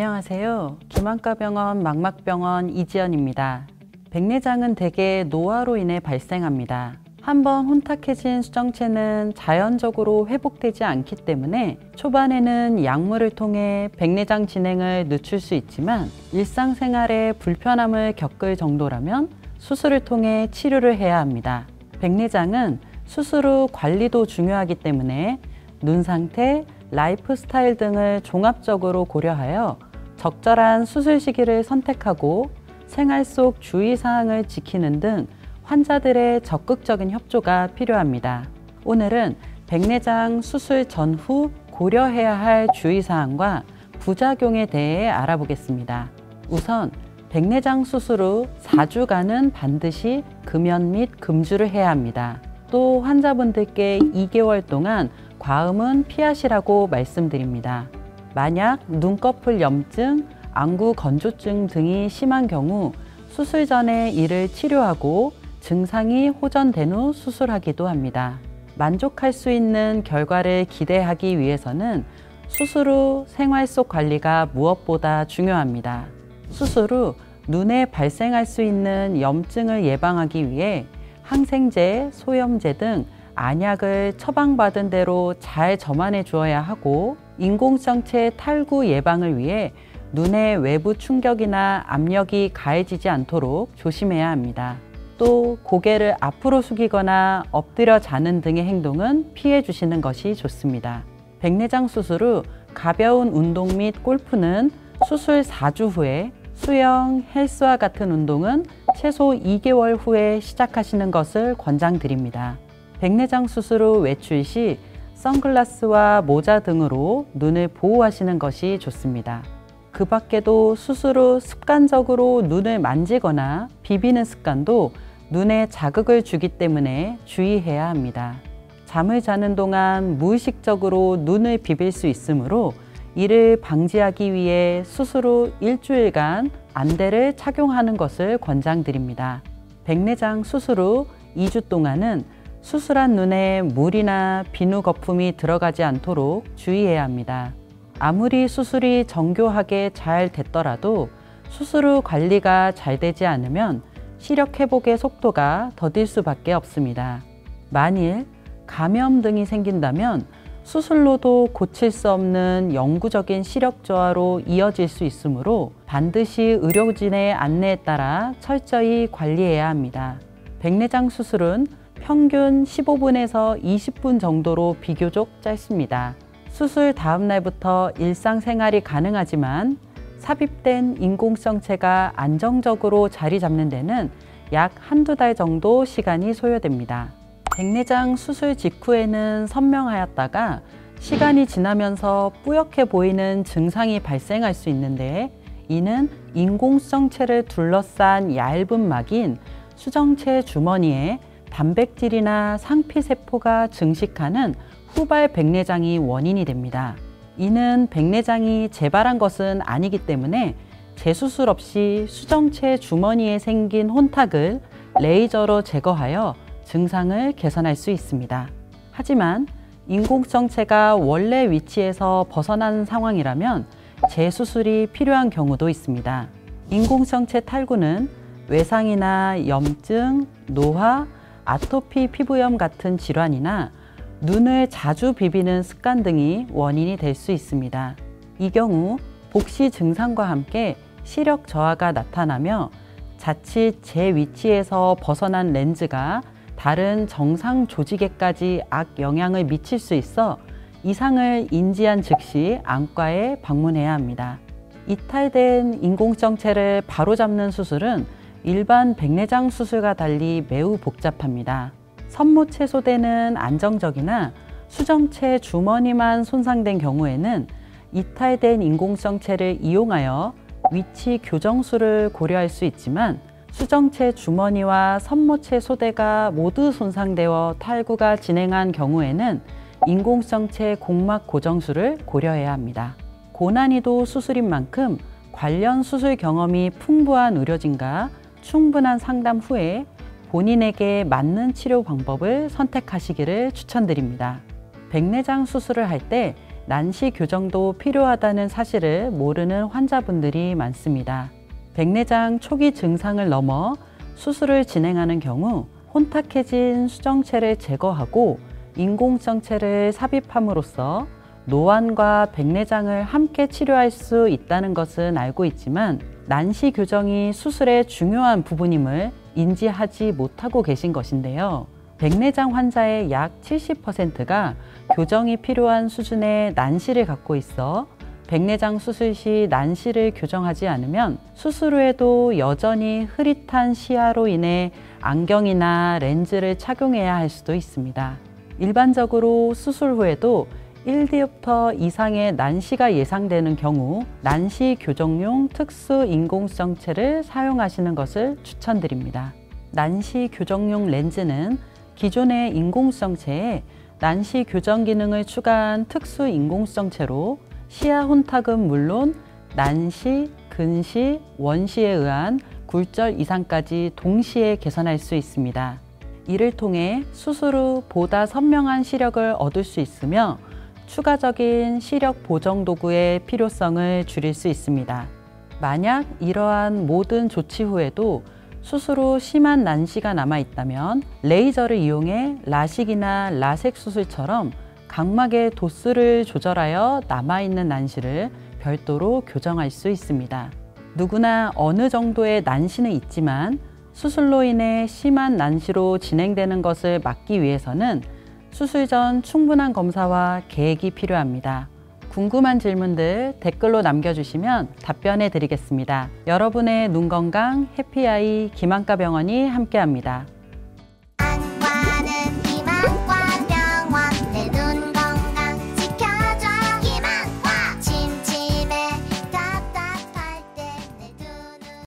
안녕하세요. 김한과병원 망막병원 이지연입니다. 백내장은 대개 노화로 인해 발생합니다. 한번 혼탁해진 수정체는 자연적으로 회복되지 않기 때문에 초반에는 약물을 통해 백내장 진행을 늦출 수 있지만 일상생활에 불편함을 겪을 정도라면 수술을 통해 치료를 해야 합니다. 백내장은 수술 후 관리도 중요하기 때문에 눈 상태, 라이프 스타일 등을 종합적으로 고려하여 적절한 수술 시기를 선택하고 생활 속 주의사항을 지키는 등 환자들의 적극적인 협조가 필요합니다. 오늘은 백내장 수술 전후 고려해야 할 주의사항과 부작용에 대해 알아보겠습니다. 우선 백내장 수술 후 4주간은 반드시 금연 및 금주를 해야 합니다. 또 환자분들께 2개월 동안 과음은 피하시라고 말씀드립니다. 만약 눈꺼풀 염증, 안구 건조증 등이 심한 경우 수술 전에 이를 치료하고 증상이 호전된 후 수술하기도 합니다. 만족할 수 있는 결과를 기대하기 위해서는 수술 후 생활 속 관리가 무엇보다 중요합니다. 수술 후 눈에 발생할 수 있는 염증을 예방하기 위해 항생제, 소염제 등 안약을 처방받은 대로 잘 점안해 주어야 하고 인공성체 탈구 예방을 위해 눈의 외부 충격이나 압력이 가해지지 않도록 조심해야 합니다. 또 고개를 앞으로 숙이거나 엎드려 자는 등의 행동은 피해 주시는 것이 좋습니다. 백내장 수술 후 가벼운 운동 및 골프는 수술 4주 후에 수영, 헬스와 같은 운동은 최소 2개월 후에 시작하시는 것을 권장드립니다. 백내장 수술 후 외출 시 선글라스와 모자 등으로 눈을 보호하시는 것이 좋습니다. 그 밖에도 수술 후 습관적으로 눈을 만지거나 비비는 습관도 눈에 자극을 주기 때문에 주의해야 합니다. 잠을 자는 동안 무의식적으로 눈을 비빌 수 있으므로 이를 방지하기 위해 수술 후 일주일간 안대를 착용하는 것을 권장드립니다. 백내장 수술 후 2주 동안은 수술한 눈에 물이나 비누 거품이 들어가지 않도록 주의해야 합니다. 아무리 수술이 정교하게 잘 됐더라도 수술 후 관리가 잘 되지 않으면 시력 회복의 속도가 더딜 수밖에 없습니다. 만일 감염 등이 생긴다면 수술로도 고칠 수 없는 영구적인 시력 저하로 이어질 수 있으므로 반드시 의료진의 안내에 따라 철저히 관리해야 합니다. 백내장 수술은 평균 15분에서 20분 정도로 비교적 짧습니다. 수술 다음 날부터 일상생활이 가능하지만 삽입된 인공성체가 안정적으로 자리 잡는 데는 약 한두 달 정도 시간이 소요됩니다. 백내장 수술 직후에는 선명하였다가 시간이 지나면서 뿌옇게 보이는 증상이 발생할 수 있는데 이는 인공성체를 둘러싼 얇은 막인 수정체 주머니에 단백질이나 상피세포가 증식하는 후발 백내장이 원인이 됩니다. 이는 백내장이 재발한 것은 아니기 때문에 재수술 없이 수정체 주머니에 생긴 혼탁을 레이저로 제거하여 증상을 개선할 수 있습니다. 하지만 인공성체가 원래 위치에서 벗어나는 상황이라면 재수술이 필요한 경우도 있습니다. 인공성체 탈구는 외상이나 염증, 노화, 아토피 피부염 같은 질환이나 눈을 자주 비비는 습관 등이 원인이 될 수 있습니다. 이 경우 복시 증상과 함께 시력 저하가 나타나며 자칫 제 위치에서 벗어난 렌즈가 다른 정상 조직에까지 악영향을 미칠 수 있어 이상을 인지한 즉시 안과에 방문해야 합니다. 이탈된 인공성체를 바로잡는 수술은 일반 백내장 수술과 달리 매우 복잡합니다. 선모체 소대는 안정적이나 수정체 주머니만 손상된 경우에는 이탈된 인공성체를 이용하여 위치 교정술을 고려할 수 있지만 수정체 주머니와 선모체 소대가 모두 손상되어 탈구가 진행한 경우에는 인공성체 공막 고정술을 고려해야 합니다. 고난이도 수술인 만큼 관련 수술 경험이 풍부한 의료진과 충분한 상담 후에 본인에게 맞는 치료 방법을 선택하시기를 추천드립니다. 백내장 수술을 할 때 난시 교정도 필요하다는 사실을 모르는 환자분들이 많습니다. 백내장 초기 증상을 넘어 수술을 진행하는 경우 혼탁해진 수정체를 제거하고 인공수정체를 삽입함으로써 노안과 백내장을 함께 치료할 수 있다는 것은 알고 있지만 난시 교정이 수술의 중요한 부분임을 인지하지 못하고 계신 것인데요. 백내장 환자의 약 70%가 교정이 필요한 수준의 난시를 갖고 있어 백내장 수술 시 난시를 교정하지 않으면 수술 후에도 여전히 흐릿한 시야로 인해 안경이나 렌즈를 착용해야 할 수도 있습니다. 일반적으로 수술 후에도 1디옵터 이상의 난시가 예상되는 경우 난시 교정용 특수 인공수정체를 사용하시는 것을 추천드립니다. 난시 교정용 렌즈는 기존의 인공수정체에 난시 교정 기능을 추가한 특수 인공수정체로 시야 혼탁은 물론 난시, 근시, 원시에 의한 굴절 이상까지 동시에 개선할 수 있습니다. 이를 통해 수술 후 보다 선명한 시력을 얻을 수 있으며 추가적인 시력 보정 도구의 필요성을 줄일 수 있습니다. 만약 이러한 모든 조치 후에도 수술 후 심한 난시가 남아있다면 레이저를 이용해 라식이나 라섹 수술처럼 각막의 도수를 조절하여 남아있는 난시를 별도로 교정할 수 있습니다. 누구나 어느 정도의 난시는 있지만 수술로 인해 심한 난시로 진행되는 것을 막기 위해서는 수술 전 충분한 검사와 계획이 필요합니다. 궁금한 질문들 댓글로 남겨주시면 답변해 드리겠습니다. 여러분의 눈 건강 해피아이 김한가병원이 함께합니다.